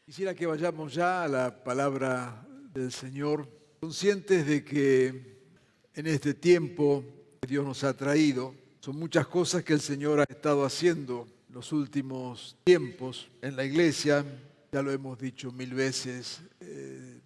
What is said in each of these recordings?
Quisiera que vayamos ya a la palabra del Señor, conscientes de que en este tiempo que Dios nos ha traído, son muchas cosas que el Señor ha estado haciendo en los últimos tiempos en la iglesia. Ya lo hemos dicho mil veces,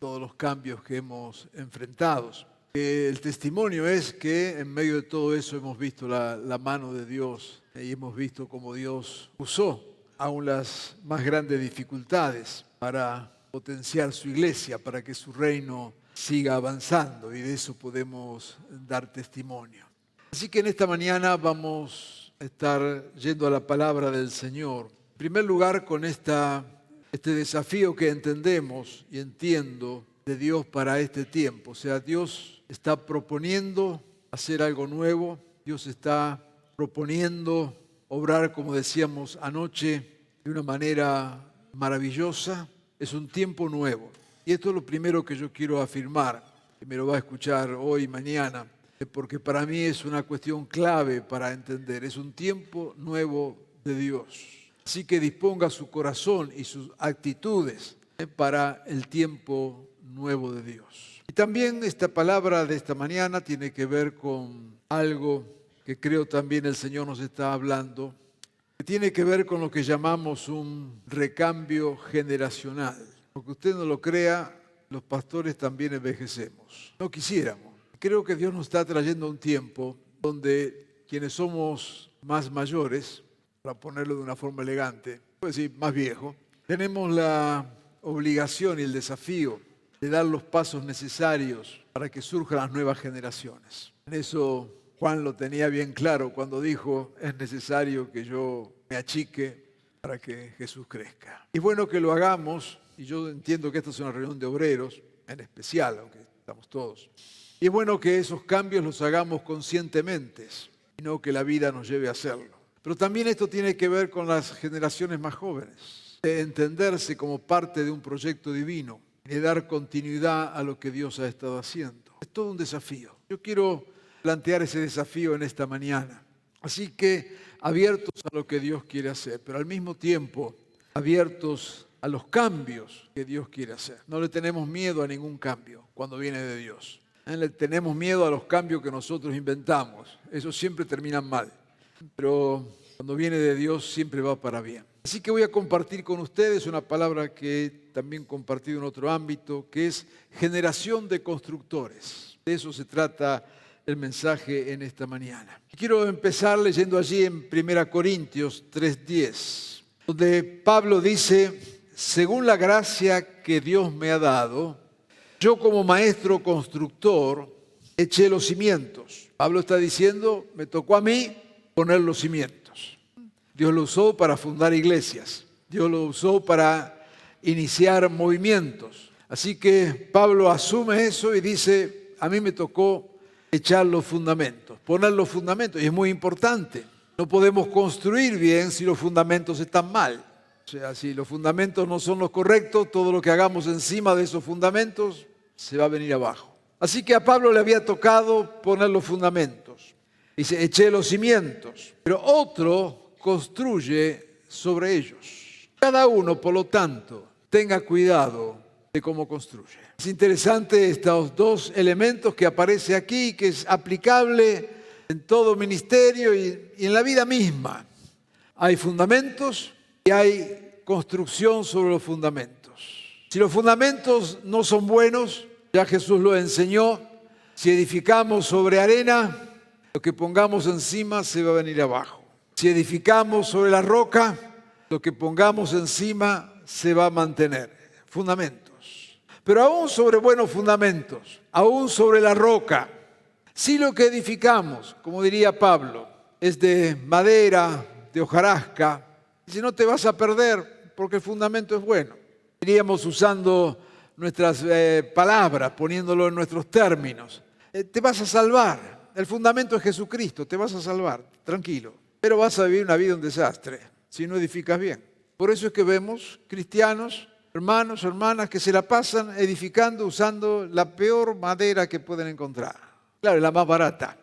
todos los cambios que hemos enfrentado. El testimonio es que en medio de todo eso hemos visto la mano de Dios y hemos visto cómo Dios usó aún las más grandes dificultades para potenciar su iglesia, para que su reino siga avanzando, y de eso podemos dar testimonio. Así que en esta mañana vamos a estar yendo a la palabra del Señor. En primer lugar, con este desafío que entendemos y entiendo de Dios para este tiempo. O sea, Dios está proponiendo hacer algo nuevo, Dios está proponiendo obrar, como decíamos anoche, de una manera maravillosa. Es un tiempo nuevo. Y esto es lo primero que yo quiero afirmar, que me lo va a escuchar hoy y mañana, porque para mí es una cuestión clave para entender. Es un tiempo nuevo de Dios. Así que disponga su corazón y sus actitudes para el tiempo nuevo de Dios. Y también esta palabra de esta mañana tiene que ver con algo que creo también el Señor nos está hablando, que tiene que ver con lo que llamamos un recambio generacional. Aunque usted no lo crea, los pastores también envejecemos. No quisiéramos. Creo que Dios nos está trayendo un tiempo donde quienes somos más mayores, para ponerlo de una forma elegante, puedo decir más viejo, tenemos la obligación y el desafío de dar los pasos necesarios para que surjan las nuevas generaciones. En eso Juan lo tenía bien claro cuando dijo: es necesario que yo me achique para que Jesús crezca. Y es bueno que lo hagamos, y yo entiendo que esta es una reunión de obreros, en especial, aunque estamos todos. Y es bueno que esos cambios los hagamos conscientemente, y no que la vida nos lleve a hacerlo. Pero también esto tiene que ver con las generaciones más jóvenes, de entenderse como parte de un proyecto divino, de dar continuidad a lo que Dios ha estado haciendo. Es todo un desafío. Yo quiero plantear ese desafío en esta mañana. Así que abiertos a lo que Dios quiere hacer, pero al mismo tiempo abiertos a los cambios que Dios quiere hacer. No le tenemos miedo a ningún cambio cuando viene de Dios. Le tenemos miedo a los cambios que nosotros inventamos. Eso siempre terminan mal. Pero cuando viene de Dios siempre va para bien. Así que voy a compartir con ustedes una palabra que también he compartido en otro ámbito, que es generación de constructores. De eso se trata el mensaje en esta mañana. Quiero empezar leyendo allí en 1 Corintios 3:10, donde Pablo dice: según la gracia que Dios me ha dado, yo como maestro constructor eché los cimientos. Pablo está diciendo: me tocó a mí poner los cimientos. Dios lo usó para fundar iglesias. Dios lo usó para iniciar movimientos. Así que Pablo asume eso y dice: a mí me tocó echar los fundamentos, poner los fundamentos. Y es muy importante. No podemos construir bien si los fundamentos están mal. O sea, si los fundamentos no son los correctos, todo lo que hagamos encima de esos fundamentos se va a venir abajo. Así que a Pablo le había tocado poner los fundamentos. Dice: eché los cimientos, pero otro construye sobre ellos. Cada uno, por lo tanto, tenga cuidado de cómo construye. Es interesante estos dos elementos que aparece aquí, que es aplicable en todo ministerio y en la vida misma. Hay fundamentos y hay construcción sobre los fundamentos. Si los fundamentos no son buenos, ya Jesús lo enseñó, si edificamos sobre arena, lo que pongamos encima se va a venir abajo. Si edificamos sobre la roca, lo que pongamos encima se va a mantener. Fundamentos. Pero aún sobre buenos fundamentos, aún sobre la roca, si lo que edificamos, como diría Pablo, es de madera, de hojarasca, si no te vas a perder porque el fundamento es bueno. Iríamos usando nuestras palabras, poniéndolo en nuestros términos. Te vas a salvar. El fundamento es Jesucristo, te vas a salvar, tranquilo. Pero vas a vivir una vida un desastre si no edificas bien. Por eso es que vemos cristianos, hermanos, hermanas, que se la pasan edificando usando la peor madera que pueden encontrar. Claro, la más barata,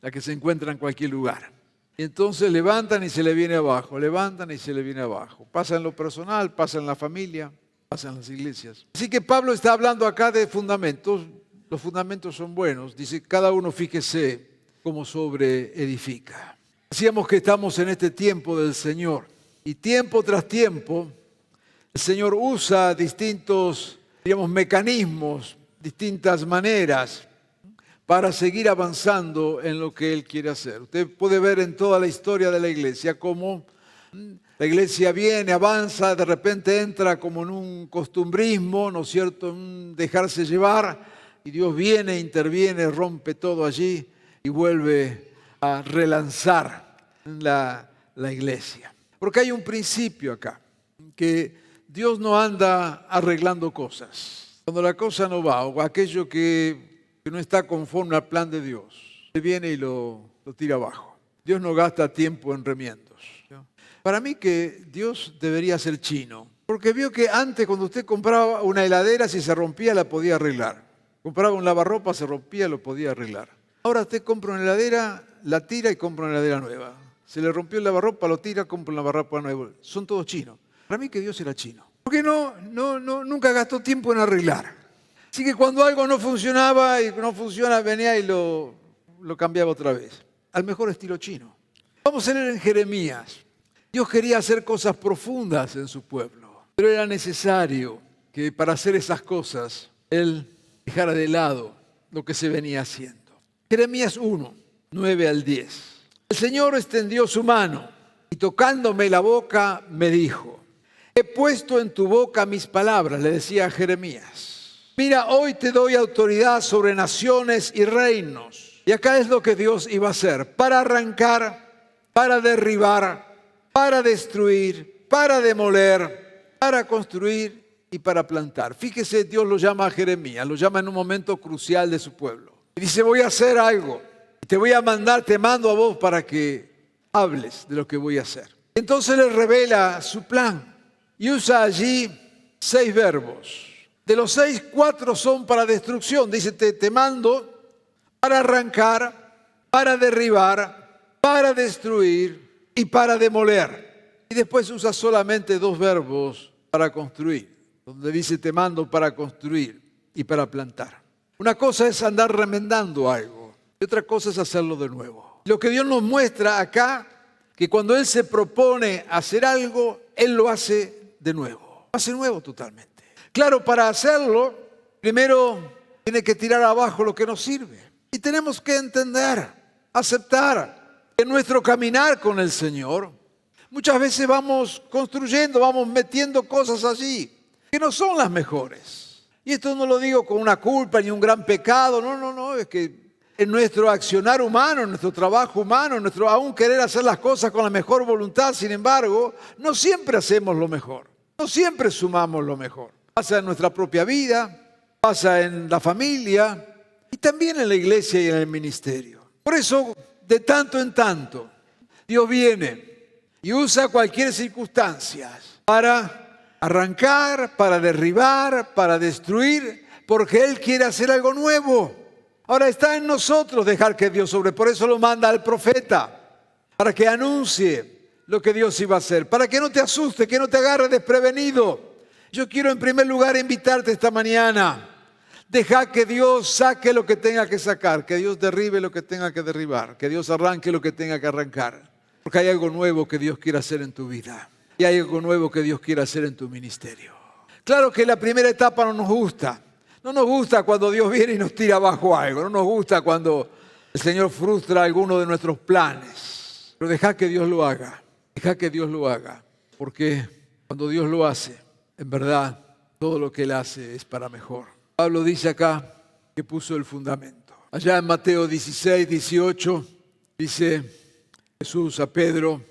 la que se encuentra en cualquier lugar. Y entonces levantan y se le viene abajo, levantan y se le viene abajo. Pasa en lo personal, pasa en la familia. pasa en las iglesias. Así que Pablo está hablando acá de fundamentos. Los fundamentos son buenos. Dice, cada uno fíjese cómo sobreedifica. Decíamos que estamos en este tiempo del Señor. Y tiempo tras tiempo, el Señor usa distintos, mecanismos, distintas maneras para seguir avanzando en lo que Él quiere hacer. Usted puede ver en toda la historia de la iglesia cómo la iglesia viene, avanza, de repente entra como en un costumbrismo, ¿no es cierto?, en un dejarse llevar, y Dios viene, interviene, rompe todo allí y vuelve a relanzar la iglesia. Porque hay un principio acá, que Dios no anda arreglando cosas. Cuando la cosa no va, o aquello que no está conforme al plan de Dios, Él viene y lo tira abajo. Dios no gasta tiempo en remiendos. Para mí que Dios debería ser chino, porque vio que antes cuando usted compraba una heladera, si se rompía la podía arreglar. Compraba un lavarropa, se rompía, lo podía arreglar. Ahora usted compra una heladera, la tira y compra una heladera nueva. Se le rompió el lavarropa, lo tira, compra un lavarropa nuevo. Son todos chinos. Para mí que Dios era chino. Porque nunca gastó tiempo en arreglar. Así que cuando algo no funcionaba y no funciona, venía y lo cambiaba otra vez. Al mejor estilo chino. Vamos a leer en Jeremías. Dios quería hacer cosas profundas en su pueblo. Pero era necesario que para hacer esas cosas, Él dejara de lado lo que se venía haciendo. Jeremías 1, 9 al 10. El Señor extendió su mano y tocándome la boca me dijo, he puesto en tu boca mis palabras, le decía a Jeremías. Mira, hoy te doy autoridad sobre naciones y reinos. Y acá es lo que Dios iba a hacer, para arrancar, para derribar, para destruir, para demoler, para construir y para plantar. Fíjese, Dios lo llama a Jeremías, lo llama en un momento crucial de su pueblo. Y dice, voy a hacer algo. Te voy a mandar, te mando a vos para que hables de lo que voy a hacer. Entonces le revela su plan y usa allí 6 verbos. De los 6, 4 son para destrucción. Dice, te mando para arrancar, para derribar, para destruir y para demoler. Y después usa solamente 2 verbos para construir. Donde dice, te mando para construir y para plantar. Una cosa es andar remendando algo. Y otra cosa es hacerlo de nuevo. Lo que Dios nos muestra acá, que cuando Él se propone hacer algo, Él lo hace de nuevo. Lo hace nuevo totalmente. Claro, para hacerlo, primero tiene que tirar abajo lo que nos sirve. Y tenemos que entender, aceptar que en nuestro caminar con el Señor, muchas veces vamos construyendo, vamos metiendo cosas allí que no son las mejores. Y esto no lo digo con una culpa ni un gran pecado, no, es que en nuestro accionar humano, en nuestro trabajo humano, en nuestro aún querer hacer las cosas con la mejor voluntad, sin embargo, no siempre hacemos lo mejor, no siempre sumamos lo mejor. Pasa en nuestra propia vida, pasa en la familia y también en la iglesia y en el ministerio. Por eso, de tanto en tanto, Dios viene y usa cualquier circunstancia para arrancar, para derribar, para destruir, porque Él quiere hacer algo nuevo. Ahora está en nosotros dejar que Dios sobre. Por eso lo manda al profeta, para que anuncie lo que Dios iba a hacer, para que no te asuste, que no te agarre desprevenido. Yo quiero en primer lugar invitarte esta mañana. Deja que Dios saque lo que tenga que sacar, que Dios derribe lo que tenga que derribar, que Dios arranque lo que tenga que arrancar. Porque hay algo nuevo que Dios quiere hacer en tu vida. Y hay algo nuevo que Dios quiere hacer en tu ministerio. Claro que la primera etapa no nos gusta. No nos gusta cuando Dios viene y nos tira abajo algo. No nos gusta cuando el Señor frustra alguno de nuestros planes. Pero deja que Dios lo haga. Deja que Dios lo haga. Porque cuando Dios lo hace, en verdad, todo lo que Él hace es para mejor. Pablo dice acá que puso el fundamento. Allá en Mateo 16, 18, dice Jesús a Pedro,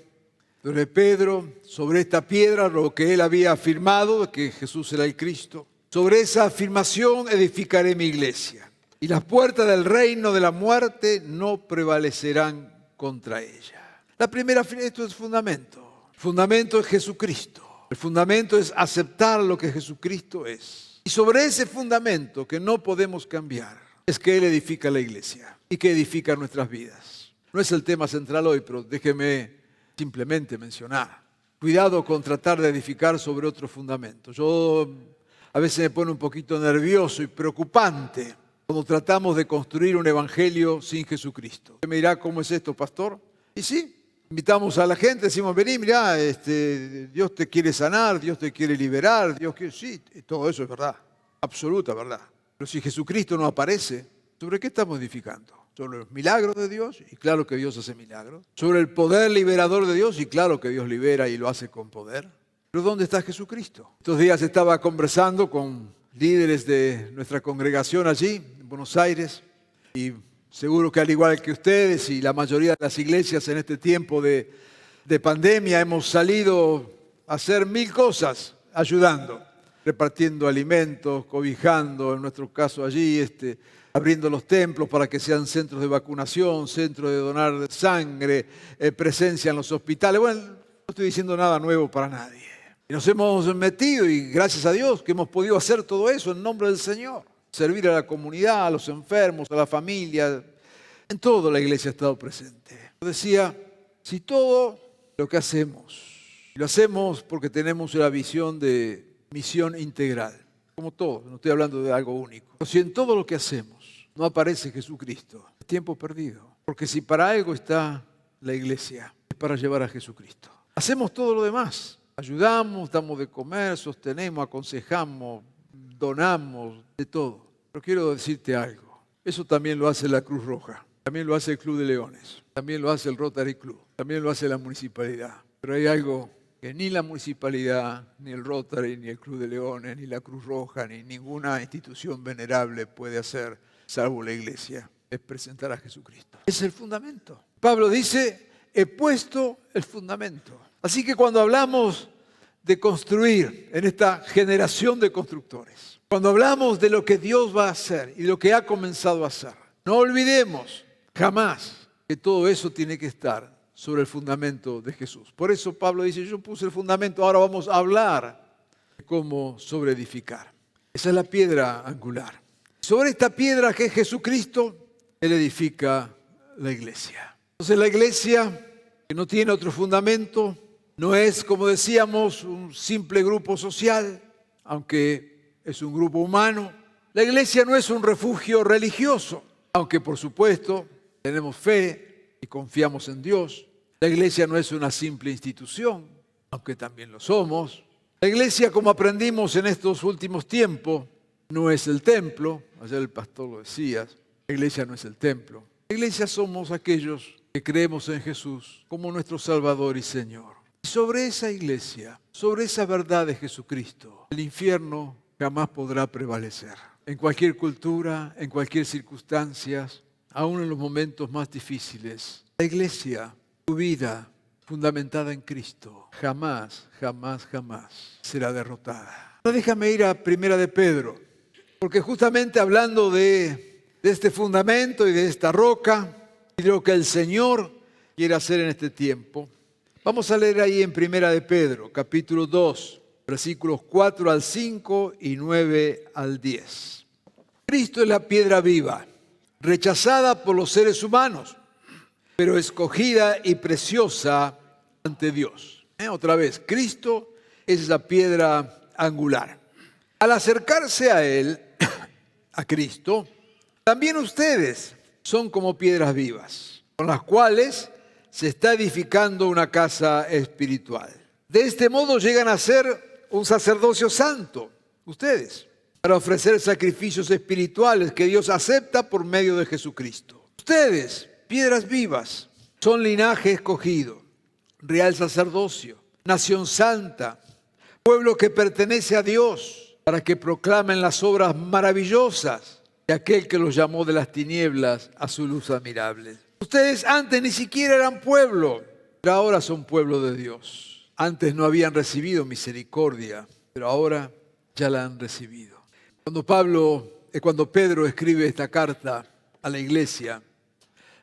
sobre esta piedra, lo que él había afirmado, que Jesús era el Cristo, sobre esa afirmación edificaré mi iglesia. Y las puertas del reino de la muerte no prevalecerán contra ella. La primera, esto es fundamento. El fundamento es Jesucristo. El fundamento es aceptar lo que Jesucristo es. Y sobre ese fundamento que no podemos cambiar, es que Él edifica la iglesia y que edifica nuestras vidas. No es el tema central hoy, pero déjeme simplemente mencionar Cuidado con tratar de edificar sobre otro fundamento. Yo a veces me pone un poquito nervioso y preocupante cuando tratamos de construir un evangelio sin Jesucristo. Usted me dirá, ¿cómo es esto, pastor? Y sí, invitamos a la gente, decimos, vení, mirá, Dios te quiere sanar, Dios te quiere liberar, Dios quiere... Sí, todo eso es verdad, absoluta verdad. Pero si Jesucristo no aparece, ¿sobre qué estamos edificando? Sobre los milagros de Dios, y claro que Dios hace milagros. Sobre el poder liberador de Dios, y claro que Dios libera y lo hace con poder. Pero ¿dónde está Jesucristo? Estos días estaba conversando con líderes de nuestra congregación allí, en Buenos Aires, y seguro que al igual que ustedes y la mayoría de las iglesias en este tiempo de pandemia, hemos salido a hacer 1000 cosas ayudando, repartiendo alimentos, cobijando, en nuestro caso allí, abriendo los templos para que sean centros de vacunación, centros de donar sangre, presencia en los hospitales. Bueno, no estoy diciendo nada nuevo para nadie. Y nos hemos metido y gracias a Dios que hemos podido hacer todo eso en nombre del Señor. Servir a la comunidad, a los enfermos, a la familia. En todo la iglesia ha estado presente. Yo decía, si todo lo que hacemos, lo hacemos porque tenemos una visión de misión integral, como todo, no estoy hablando de algo único. Pero si en todo lo que hacemos no aparece Jesucristo, es tiempo perdido. Porque si para algo está la iglesia, es para llevar a Jesucristo. Hacemos todo lo demás. Ayudamos, damos de comer, sostenemos, aconsejamos, donamos, de todo. Pero quiero decirte algo. Eso también lo hace la Cruz Roja. También lo hace el Club de Leones. También lo hace el Rotary Club. También lo hace la municipalidad. Pero hay algo que ni la municipalidad, ni el Rotary, ni el Club de Leones, ni la Cruz Roja, ni ninguna institución venerable puede hacer, salvo la iglesia, es presentar a Jesucristo. Es el fundamento. Pablo dice, he puesto el fundamento. Así que cuando hablamos de construir en esta generación de constructores, cuando hablamos de lo que Dios va a hacer y lo que ha comenzado a hacer, no olvidemos jamás que todo eso tiene que estar sobre el fundamento de Jesús. Por eso Pablo dice, yo puse el fundamento, ahora vamos a hablar de cómo sobreedificar. Esa es la piedra angular. Sobre esta piedra que es Jesucristo, Él edifica la iglesia. Entonces la iglesia, que no tiene otro fundamento, no es, como decíamos, un simple grupo social, aunque es un grupo humano. La iglesia no es un refugio religioso, aunque por supuesto tenemos fe y confiamos en Dios. La iglesia no es una simple institución, aunque también lo somos. La iglesia, como aprendimos en estos últimos tiempos, no es el templo. Ayer el pastor lo decía, la iglesia no es el templo. La iglesia somos aquellos que creemos en Jesús como nuestro Salvador y Señor. Y sobre esa iglesia, sobre esa verdad de Jesucristo, el infierno jamás podrá prevalecer. En cualquier cultura, en cualquier circunstancia, aún en los momentos más difíciles, la iglesia, tu vida fundamentada en Cristo, jamás, jamás, jamás será derrotada. Ahora déjame ir a Primera de Pedro, porque justamente hablando de este fundamento y de esta roca, y de lo que el Señor quiere hacer en este tiempo, vamos a leer ahí en Primera de Pedro, capítulo 2, versículos 4 al 5 y 9 al 10. Cristo es la piedra viva, rechazada por los seres humanos, pero escogida y preciosa ante Dios. Otra vez, Cristo es la piedra angular. Al acercarse a Él, a Cristo, también ustedes son como piedras vivas, con las cuales se está edificando una casa espiritual. De este modo llegan a ser un sacerdocio santo, ustedes, para ofrecer sacrificios espirituales que Dios acepta por medio de Jesucristo. Ustedes, piedras vivas, son linaje escogido, real sacerdocio, nación santa, pueblo que pertenece a Dios, para que proclamen las obras maravillosas de aquel que los llamó de las tinieblas a su luz admirable. Ustedes antes ni siquiera eran pueblo, pero ahora son pueblo de Dios. Antes no habían recibido misericordia, pero ahora ya la han recibido. Cuando Pedro escribe esta carta a la iglesia,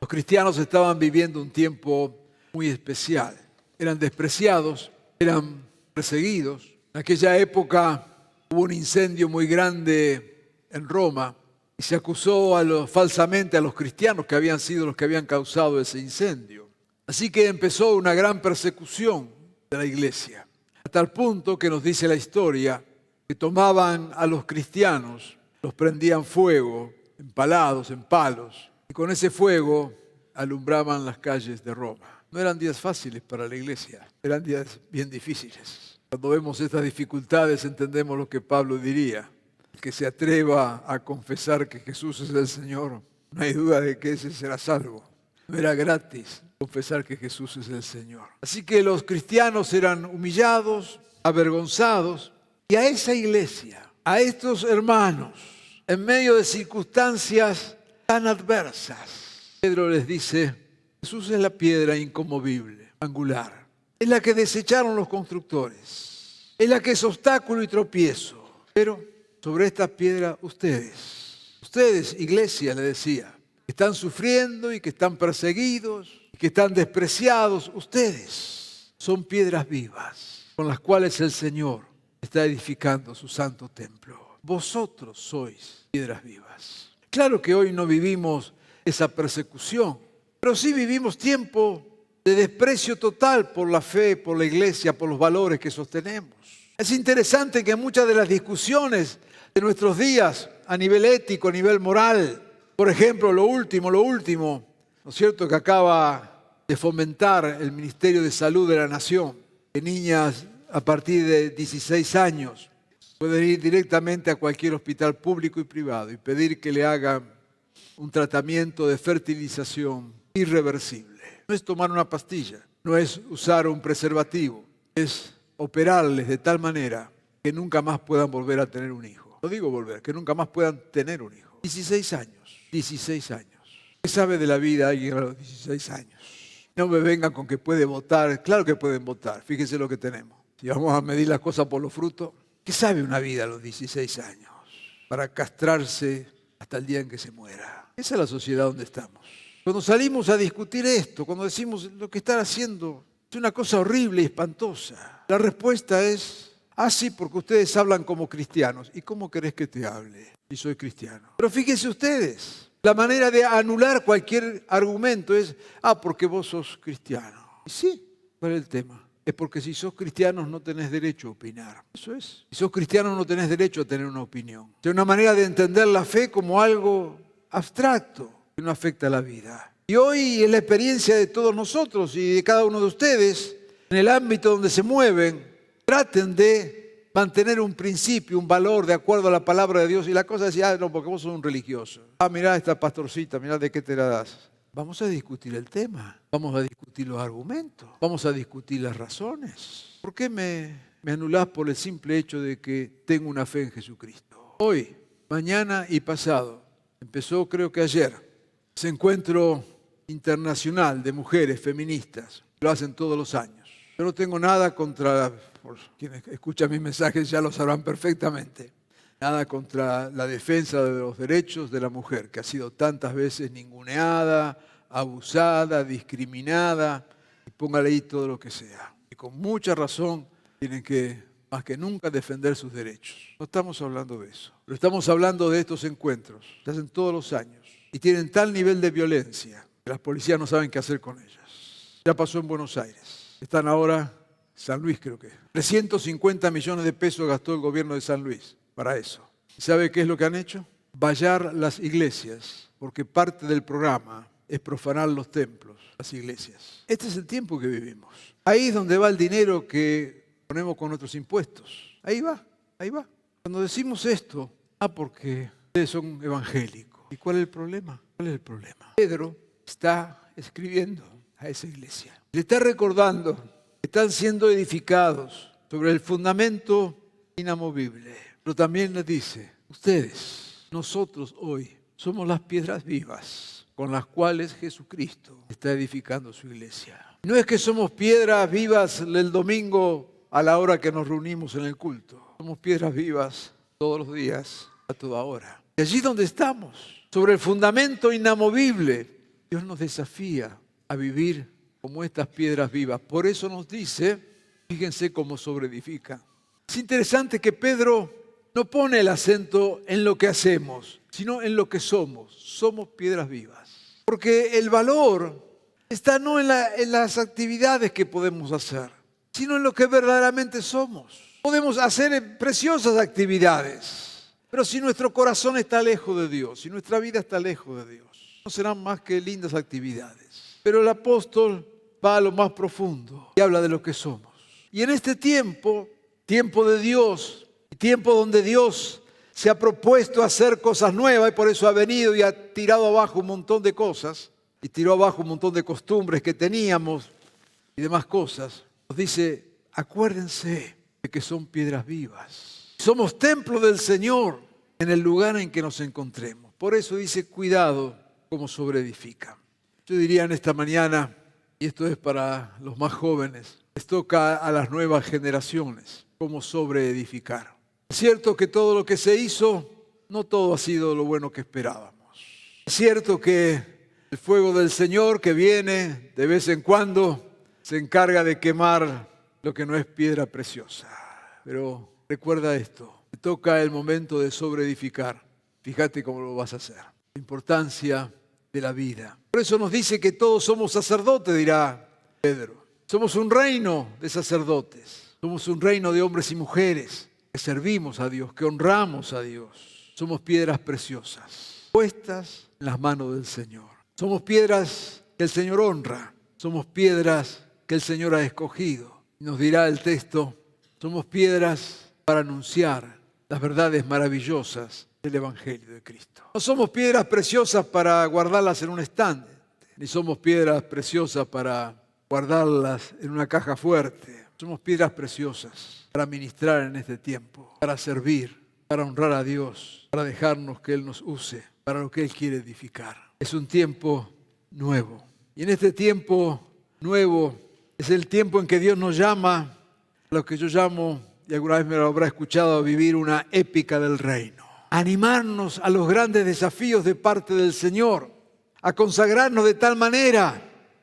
los cristianos estaban viviendo un tiempo muy especial. Eran despreciados, eran perseguidos. En aquella época hubo un incendio muy grande en Roma y se acusó falsamente a los cristianos que habían sido los que habían causado ese incendio. Así que empezó una gran persecución de la iglesia. A tal punto que nos dice la historia que tomaban a los cristianos, los prendían fuego, empalados en palos, y con ese fuego alumbraban las calles de Roma. No eran días fáciles para la iglesia, eran días bien difíciles. Cuando vemos estas dificultades entendemos lo que Pablo diría. El que se atreva a confesar que Jesús es el Señor, no hay duda de que ese será salvo. No era gratis confesar que Jesús es el Señor. Así que los cristianos eran humillados, avergonzados, y a esa iglesia, a estos hermanos, en medio de circunstancias tan adversas, Pedro les dice: Jesús es la piedra inconmovible, angular. Es la que desecharon los constructores. Es la que es obstáculo y tropiezo. Pero sobre esta piedra ustedes, iglesia, le decía, que están sufriendo y que están perseguidos y que están despreciados, ustedes son piedras vivas con las cuales el Señor está edificando su santo templo. Vosotros sois piedras vivas. Claro que hoy no vivimos esa persecución, pero sí vivimos tiempo de desprecio total por la fe, por la iglesia, por los valores que sostenemos. Es interesante que muchas de las discusiones de nuestros días a nivel ético, a nivel moral, por ejemplo, lo último, ¿no es cierto?, que acaba de fomentar el Ministerio de Salud de la Nación, que niñas a partir de 16 años pueden ir directamente a cualquier hospital público y privado y pedir que le hagan un tratamiento de fertilización irreversible. No es tomar una pastilla, no es usar un preservativo, es operarles de tal manera que nunca más puedan volver a tener un hijo. No digo volver, que nunca más puedan tener un hijo. 16 años. ¿Qué sabe de la vida alguien a los 16 años? No me vengan con que puede votar. Claro que pueden votar, fíjense lo que tenemos. Si vamos a medir las cosas por los frutos, ¿qué sabe una vida a los 16 años? Para castrarse hasta el día en que se muera. Esa es la sociedad donde estamos. Cuando salimos a discutir esto, cuando decimos lo que están haciendo es una cosa horrible y espantosa, la respuesta es: sí, porque ustedes hablan como cristianos. ¿Y cómo querés que te hable si soy cristiano? Pero fíjense ustedes, la manera de anular cualquier argumento es: porque vos sos cristiano. Y sí, ¿cuál es el tema? Es porque si sos cristiano no tenés derecho a opinar. Eso es. Si sos cristiano no tenés derecho a tener una opinión. Es una manera de entender la fe como algo abstracto que no afecta a la vida. Y hoy es la experiencia de todos nosotros y de cada uno de ustedes, en el ámbito donde se mueven, traten de mantener un principio, un valor de acuerdo a la palabra de Dios. Y la cosa es: no, porque vos sos un religioso. Mirá esta pastorcita, mirá de qué te la das. Vamos a discutir el tema, vamos a discutir los argumentos, vamos a discutir las razones. ¿Por qué me anulás por el simple hecho de que tengo una fe en Jesucristo? Hoy, mañana y pasado, empezó creo que ayer, ese encuentro internacional de mujeres feministas. Lo hacen todos los años. Yo no tengo nada contra, por quienes escuchan mis mensajes ya lo sabrán perfectamente, nada contra la defensa de los derechos de la mujer, que ha sido tantas veces ninguneada, abusada, discriminada, y póngale ahí todo lo que sea. Y con mucha razón tienen que, más que nunca, defender sus derechos. No estamos hablando de eso, pero estamos hablando de estos encuentros, se hacen todos los años, y tienen tal nivel de violencia que las policías no saben qué hacer con ellas. Ya pasó en Buenos Aires, están ahora San Luis, creo que 350 millones de pesos gastó el gobierno de San Luis para eso. ¿Sabe qué es lo que han hecho? Vallar las iglesias, porque parte del programa es profanar los templos, las iglesias. Este es el tiempo que vivimos. Ahí es donde va el dinero que ponemos con nuestros impuestos. Ahí va. Cuando decimos esto, porque ustedes son evangélicos. ¿Y cuál es el problema? Pedro está escribiendo a esa iglesia. Le está recordando que están siendo edificados sobre el fundamento inamovible. Pero también les dice: ustedes, nosotros hoy, somos las piedras vivas con las cuales Jesucristo está edificando su iglesia. No es que somos piedras vivas el domingo a la hora que nos reunimos en el culto. Somos piedras vivas todos los días, a toda hora. Y allí donde estamos, sobre el fundamento inamovible, Dios nos desafía a vivir como estas piedras vivas. Por eso nos dice, fíjense cómo sobreedifica. Es interesante que Pedro no pone el acento en lo que hacemos, sino en lo que somos. Somos piedras vivas. Porque el valor está no en las actividades que podemos hacer, sino en lo que verdaderamente somos. Podemos hacer preciosas actividades, pero si nuestro corazón está lejos de Dios, si nuestra vida está lejos de Dios, no serán más que lindas actividades. Pero el apóstol va a lo más profundo y habla de lo que somos. Y en este tiempo, tiempo de Dios, tiempo donde Dios se ha propuesto hacer cosas nuevas y por eso ha venido y ha tirado abajo un montón de cosas y tiró abajo un montón de costumbres que teníamos y demás cosas. Nos dice, acuérdense de que son piedras vivas. Somos templo del Señor en el lugar en que nos encontremos. Por eso dice, cuidado como sobreedifican. Yo diría en esta mañana, y esto es para los más jóvenes, les toca a las nuevas generaciones cómo sobreedificar. Es cierto que todo lo que se hizo, no todo ha sido lo bueno que esperábamos. Es cierto que el fuego del Señor que viene de vez en cuando se encarga de quemar lo que no es piedra preciosa. Pero recuerda esto, te toca el momento de sobreedificar. Fíjate cómo lo vas a hacer. La importancia de la vida. Por eso nos dice que todos somos sacerdotes, dirá Pedro. Somos un reino de sacerdotes. Somos un reino de hombres y mujeres que servimos a Dios, que honramos a Dios. Somos piedras preciosas, puestas en las manos del Señor. Somos piedras que el Señor honra. Somos piedras que el Señor ha escogido. Nos dirá el texto, somos piedras para anunciar las verdades maravillosas del Evangelio de Cristo. No somos piedras preciosas para guardarlas en un estante, ni somos piedras preciosas para guardarlas en una caja fuerte. Somos piedras preciosas para ministrar en este tiempo, para servir, para honrar a Dios, para dejarnos que Él nos use, para lo que Él quiere edificar. Es un tiempo nuevo. Y en este tiempo nuevo es el tiempo en que Dios nos llama a lo que yo llamo, y alguna vez me lo habrá escuchado, a vivir una épica del reino. A animarnos a los grandes desafíos de parte del Señor, a consagrarnos de tal manera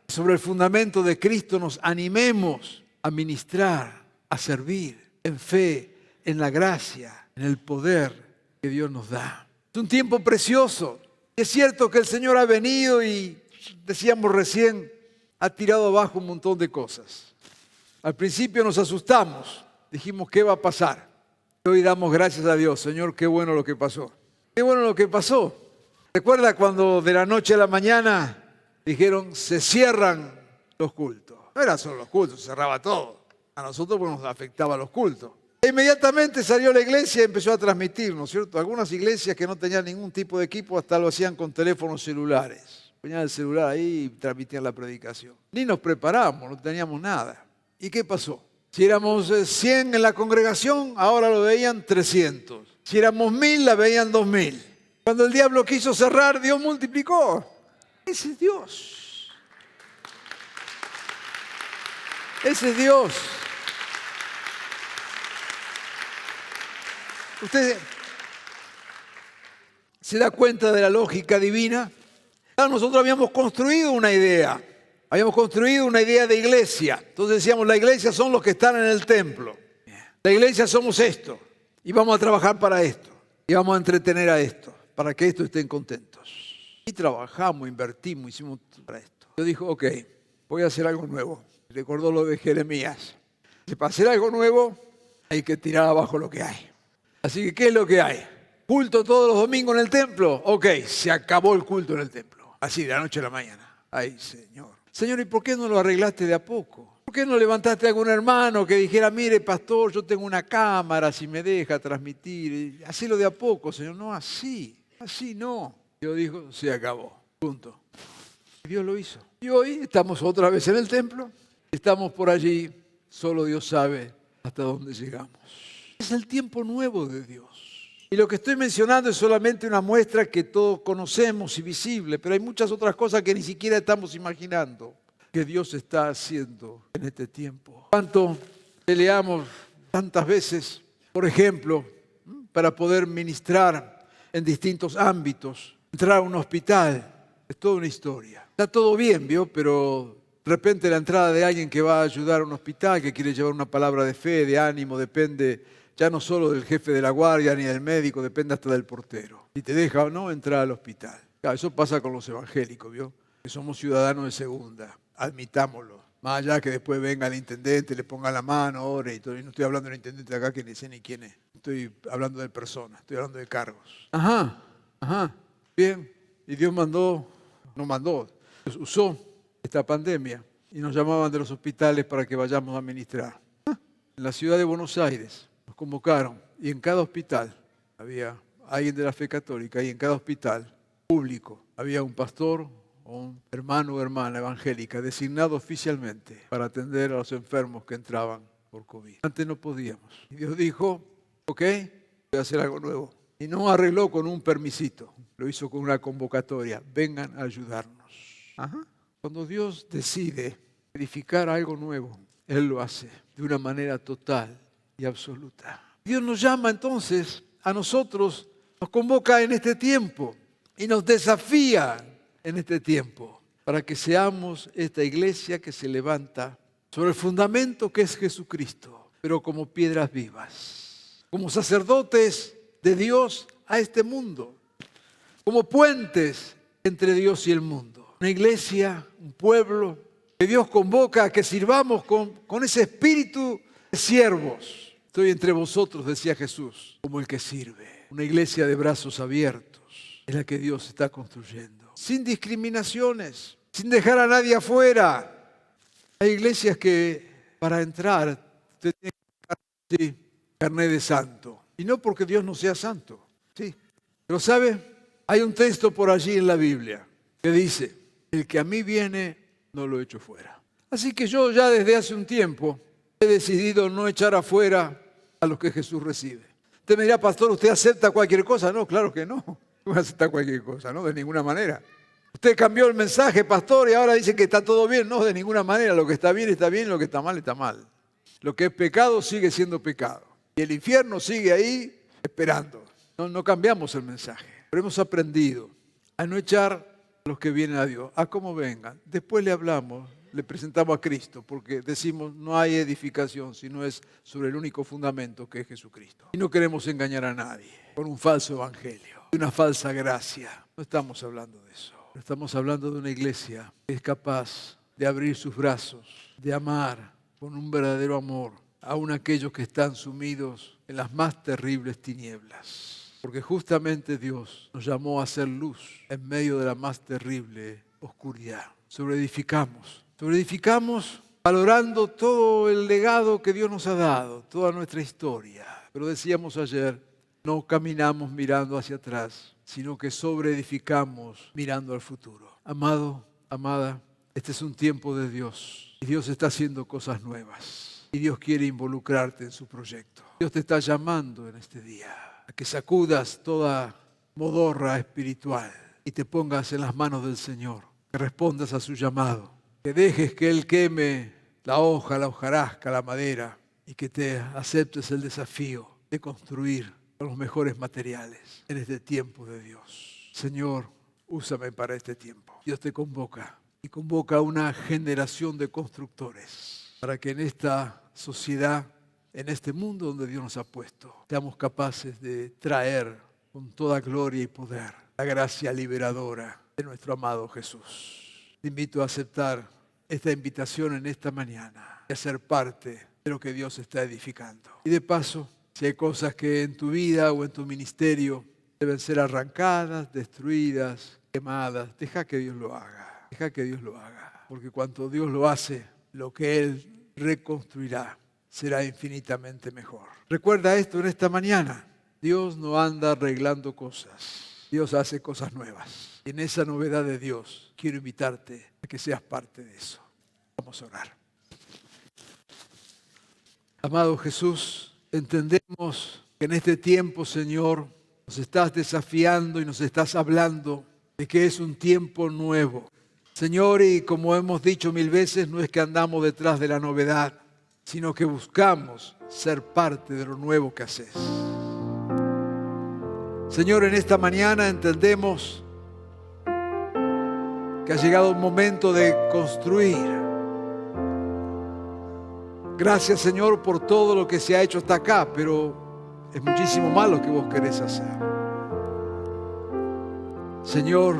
que sobre el fundamento de Cristo nos animemos a ministrar, a servir en fe, en la gracia, en el poder que Dios nos da. Es un tiempo precioso. Es cierto que el Señor ha venido y, decíamos recién, ha tirado abajo un montón de cosas. Al principio nos asustamos, dijimos, ¿qué va a pasar? Hoy damos gracias a Dios, Señor, qué bueno lo que pasó. Qué bueno lo que pasó. ¿Recuerda cuando de la noche a la mañana dijeron, se cierran los cultos? No era solo los cultos, se cerraba todo. A nosotros nos afectaba los cultos. E inmediatamente salió la iglesia y empezó a transmitir, ¿no es cierto? Algunas iglesias que no tenían ningún tipo de equipo hasta lo hacían con teléfonos celulares. Ponían el celular ahí y transmitían la predicación. Ni nos preparamos, no teníamos nada. ¿Y qué pasó? Si éramos 100 en la congregación, ahora lo veían 300. Si éramos 1000, la veían 2000. Cuando el diablo quiso cerrar, Dios multiplicó. Ese es Dios. Ese es Dios. Usted se da cuenta de la lógica divina. Nosotros habíamos construido una idea. Habíamos construido una idea de iglesia. Entonces decíamos, la iglesia son los que están en el templo. La iglesia somos esto. Y vamos a trabajar para esto. Y vamos a entretener a esto. Para que estos estén contentos. Y trabajamos, invertimos, hicimos para esto. Yo dijo, ok, voy a hacer algo nuevo. Recordó lo de Jeremías. Si para hacer algo nuevo, hay que tirar abajo lo que hay. Así que, ¿qué es lo que hay? ¿Culto todos los domingos en el templo? Ok, se acabó el culto en el templo. Así, de la noche a la mañana. Ay, Señor. Señor, ¿y por qué no lo arreglaste de a poco? ¿Por qué no levantaste a algún hermano que dijera, mire, pastor, yo tengo una cámara, si me deja transmitir? Hacelo de a poco, Señor. No así. Así no. Dios dijo, se acabó. Punto. Y Dios lo hizo. Y hoy estamos otra vez en el templo. Estamos por allí. Solo Dios sabe hasta dónde llegamos. Es el tiempo nuevo de Dios. Y lo que estoy mencionando es solamente una muestra que todos conocemos y visible, pero hay muchas otras cosas que ni siquiera estamos imaginando que Dios está haciendo en este tiempo. ¿Cuánto peleamos tantas veces, por ejemplo, para poder ministrar en distintos ámbitos, entrar a un hospital? Es toda una historia. Está todo bien, ¿vio? Pero de repente la entrada de alguien que va a ayudar a un hospital, que quiere llevar una palabra de fe, de ánimo, depende ya no solo del jefe de la guardia ni del médico, depende hasta del portero. Si te deja o no entrar al hospital. Claro, eso pasa con los evangélicos, ¿vio? Que somos ciudadanos de segunda, admitámoslo. Más allá que después venga el intendente, le ponga la mano, ore y todo. Y no estoy hablando del intendente de acá que ni sé ni quién es. Estoy hablando de personas, estoy hablando de cargos. Ajá, bien. Y Dios Dios usó esta pandemia y nos llamaban de los hospitales para que vayamos a ministrar. En la ciudad de Buenos Aires nos convocaron y en cada hospital había alguien de la fe católica y en cada hospital público había un pastor o un hermano o hermana evangélica designado oficialmente para atender a los enfermos que entraban por COVID. Antes no podíamos. Y Dios dijo, ok, voy a hacer algo nuevo. Y no arregló con un permisito, lo hizo con una convocatoria. Vengan a ayudarnos. Cuando Dios decide edificar algo nuevo, Él lo hace de una manera total y absoluta. Dios nos llama entonces a nosotros, nos convoca en este tiempo y nos desafía en este tiempo para que seamos esta iglesia que se levanta sobre el fundamento que es Jesucristo, pero como piedras vivas, como sacerdotes de Dios a este mundo, como puentes entre Dios y el mundo. Una iglesia, un pueblo que Dios convoca a que sirvamos con ese espíritu de siervos. Estoy entre vosotros, decía Jesús, como el que sirve. Una iglesia de brazos abiertos es la que Dios está construyendo. Sin discriminaciones, sin dejar a nadie afuera. Hay iglesias que para entrar te tienen que dar carnet de santo. Y no porque Dios no sea santo, sí. Pero ¿sabe? Hay un texto por allí en la Biblia que dice, el que a mí viene, no lo echo fuera. Así que yo ya desde hace un tiempo he decidido no echar afuera a los que Jesús recibe. Usted me dirá, pastor, ¿usted acepta cualquier cosa? No, claro que no. No acepta cualquier cosa, no, de ninguna manera. Usted cambió el mensaje, pastor, y ahora dice que está todo bien. No, de ninguna manera. Lo que está bien, lo que está mal, está mal. Lo que es pecado sigue siendo pecado. Y el infierno sigue ahí esperando. No cambiamos el mensaje. Pero hemos aprendido a no echar a los que vienen a Dios, a cómo vengan. Después le hablamos, le presentamos a Cristo, porque decimos no hay edificación, sino es sobre el único fundamento que es Jesucristo. Y no queremos engañar a nadie con un falso evangelio, una falsa gracia. No estamos hablando de eso. Estamos hablando de una iglesia que es capaz de abrir sus brazos, de amar con un verdadero amor aun aquellos que están sumidos en las más terribles tinieblas. Porque justamente Dios nos llamó a hacer luz en medio de la más terrible oscuridad. Sobreedificamos valorando todo el legado que Dios nos ha dado, toda nuestra historia. Pero decíamos ayer, no caminamos mirando hacia atrás, sino que sobreedificamos mirando al futuro. Amado, amada, este es un tiempo de Dios y Dios está haciendo cosas nuevas. Y Dios quiere involucrarte en su proyecto. Dios te está llamando en este día a que sacudas toda modorra espiritual y te pongas en las manos del Señor, que respondas a su llamado, que dejes que Él queme la hoja, la hojarasca, la madera y que te aceptes el desafío de construir con los mejores materiales en este tiempo de Dios. Señor, úsame para este tiempo. Dios te convoca y convoca a una generación de constructores para que en esta sociedad, en este mundo donde Dios nos ha puesto, seamos capaces de traer con toda gloria y poder la gracia liberadora de nuestro amado Jesús. Te invito a aceptar esta invitación en esta mañana y a ser parte de lo que Dios está edificando. Y de paso, si hay cosas que en tu vida o en tu ministerio deben ser arrancadas, destruidas, quemadas, deja que Dios lo haga. Deja que Dios lo haga. Porque cuando Dios lo hace, lo que Él reconstruirá será infinitamente mejor. Recuerda esto en esta mañana. Dios no anda arreglando cosas. Dios hace cosas nuevas. En esa novedad de Dios quiero invitarte a que seas parte de eso. Vamos a orar. Amado Jesús, entendemos que en este tiempo, Señor, nos estás desafiando y nos estás hablando de que es un tiempo nuevo. Señor, y como hemos dicho mil veces, no es que andamos detrás de la novedad, sino que buscamos ser parte de lo nuevo que haces. Señor, en esta mañana entendemos que ha llegado un momento de construir. Gracias, Señor, por todo lo que se ha hecho hasta acá, pero es muchísimo más lo que vos querés hacer. Señor,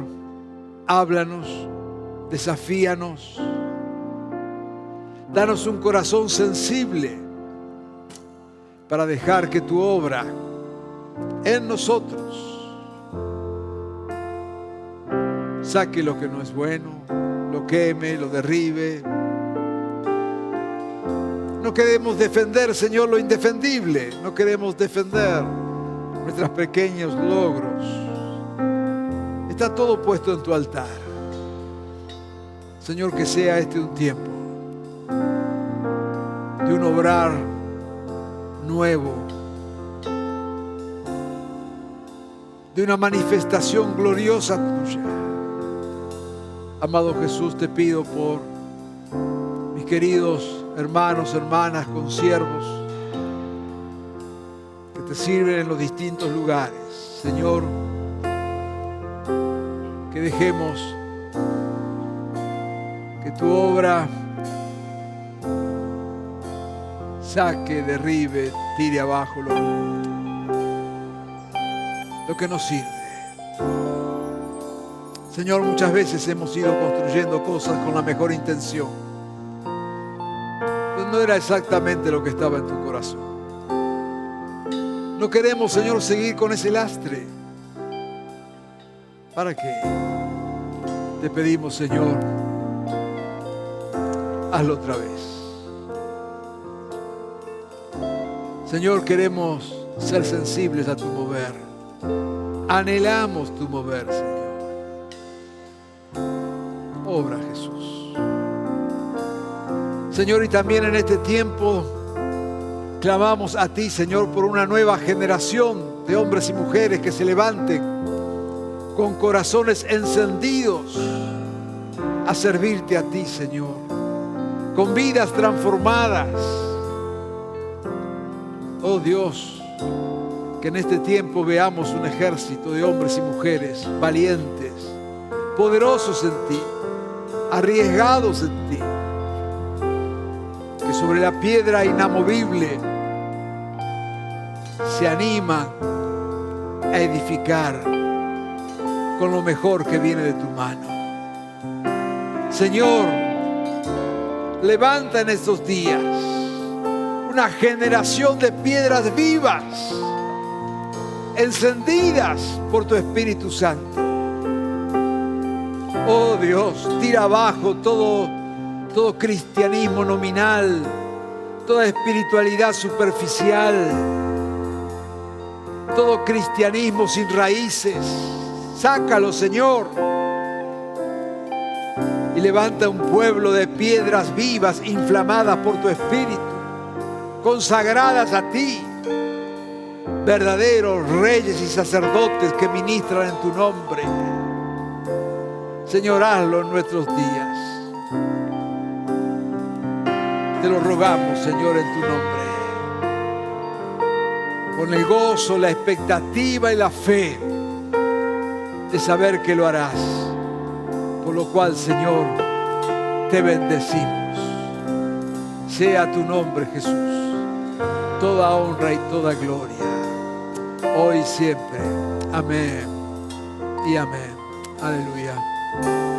háblanos, desafíanos, Danos un corazón sensible para dejar que tu obra en nosotros saque lo que no es bueno, lo queme, lo derribe. No queremos defender, Señor, lo indefendible. No queremos defender nuestros pequeños logros. Está todo puesto en tu altar. Señor, que sea este un tiempo de un obrar nuevo, de una manifestación gloriosa tuya. Amado Jesús, te pido por mis queridos hermanos, hermanas, consiervos que te sirven en los distintos lugares. Señor, que dejemos que tu obra saque, derribe, tire abajo lo que nos sirve. Señor, muchas veces hemos ido construyendo cosas con la mejor intención, pero no era exactamente lo que estaba en tu corazón. No queremos, Señor, seguir con ese lastre. ¿Para qué? Te pedimos, Señor, hazlo otra vez. Señor, queremos ser sensibles a tu mover. Anhelamos tu mover, Señor. Obra, Jesús. Señor, y también en este tiempo clamamos a ti, Señor, por una nueva generación de hombres y mujeres que se levanten con corazones encendidos a servirte a ti, Señor, con vidas transformadas. Oh Dios, que en este tiempo veamos un ejército de hombres y mujeres valientes, poderosos en ti, arriesgados en ti, que sobre la piedra inamovible se animan a edificar con lo mejor que viene de tu mano. Señor, levanta en estos días una generación de piedras vivas, encendidas por tu Espíritu Santo. Oh Dios, tira abajo todo cristianismo nominal, toda espiritualidad superficial, todo cristianismo sin raíces. Sácalo, Señor, y levanta un pueblo de piedras vivas, inflamadas por tu Espíritu, consagradas a ti, verdaderos reyes y sacerdotes que ministran en tu nombre. Señor, hazlo en nuestros días. Te lo rogamos, Señor, en tu nombre, con el gozo, la expectativa y la fe de saber que lo harás, por lo cual, Señor, te bendecimos. Sea tu nombre, Jesús, toda honra y toda gloria, hoy y siempre. Amén y amén. Aleluya.